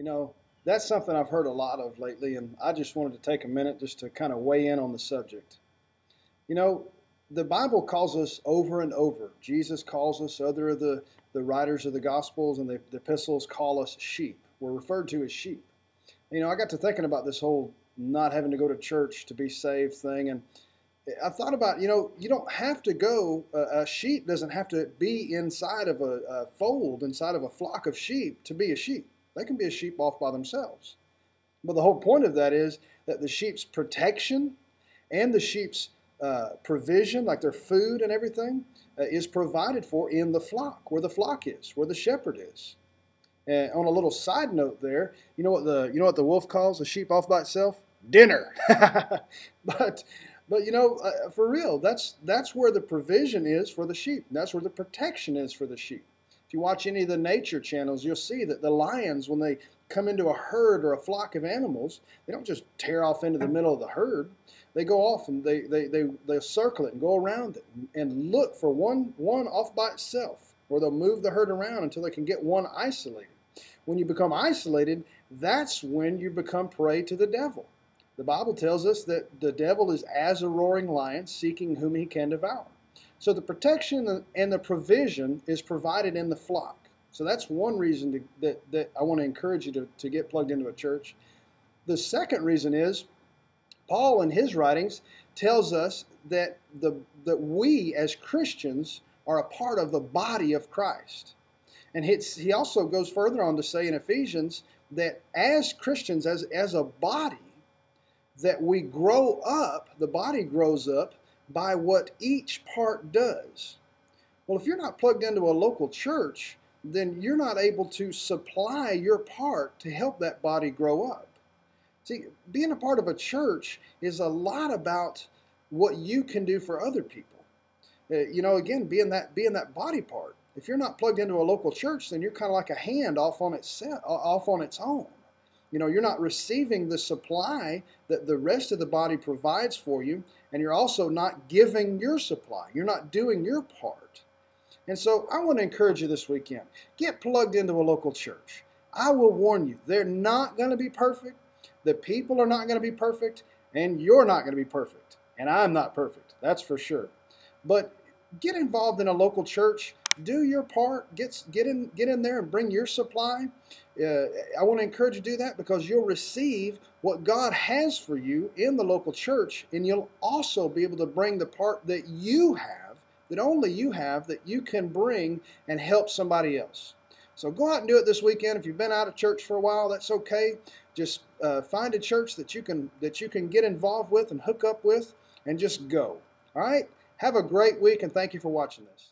You know, that's something I've heard a lot of lately, and I just wanted to take a minute just to kind of weigh in on the subject. You know, the Bible calls us over and over. Jesus calls us, other of the writers of the Gospels and the epistles call us sheep. We're referred to as sheep. You know, I got to thinking about this whole not having to go to church to be saved thing, and I thought about, you don't have to go, a sheep doesn't have to be inside of a fold, inside of a flock of sheep to be a sheep. They can be a sheep off by themselves. But the whole point of that is that the sheep's protection and the sheep's provision, like their food and everything, is provided for in the flock, where the flock is, where the shepherd is. And on a little side note there, you know what the wolf calls a sheep off by itself? Dinner. But for real, that's where the provision is for the sheep. That's where the protection is for the sheep. If you watch any of the nature channels, you'll see that the lions, when they come into a herd or a flock of animals, they don't just tear off into the middle of the herd. They go off and they circle it and go around it and look for one off by itself, or they'll move the herd around until they can get one isolated. When you become isolated, that's when you become prey to the devil. The Bible tells us that the devil is as a roaring lion, seeking whom he can devour. So the protection and the provision is provided in the flock. So that's one reason that I want to encourage you to get plugged into a church. The second reason is Paul in his writings tells us that we as Christians are a part of the body of Christ. And he also goes further on to say in Ephesians that as Christians, as a body, that we grow up, the body grows up by what each part does. Well, if you're not plugged into a local church, then you're not able to supply your part to help that body grow up. See, being a part of a church is a lot about what you can do for other people. Again, being that body part. If you're not plugged into a local church, then you're kind of like a hand off on its own. You're not receiving the supply that the rest of the body provides for you, and you're also not giving your supply. You're not doing your part. And so I want to encourage you this weekend. Get plugged into a local church. I will warn you, they're not going to be perfect. The people are not going to be perfect, and you're not going to be perfect. And I'm not perfect, that's for sure. But get involved in a local church. Do your part. Get in there and bring your supply. I want to encourage you to do that because you'll receive what God has for you in the local church, and you'll also be able to bring the part that you have, that only you have, that you can bring and help somebody else. So go out and do it this weekend. If you've been out of church for a while, that's okay. Just find a church that you can get involved with and hook up with, and just go. All right? Have a great week, and thank you for watching this.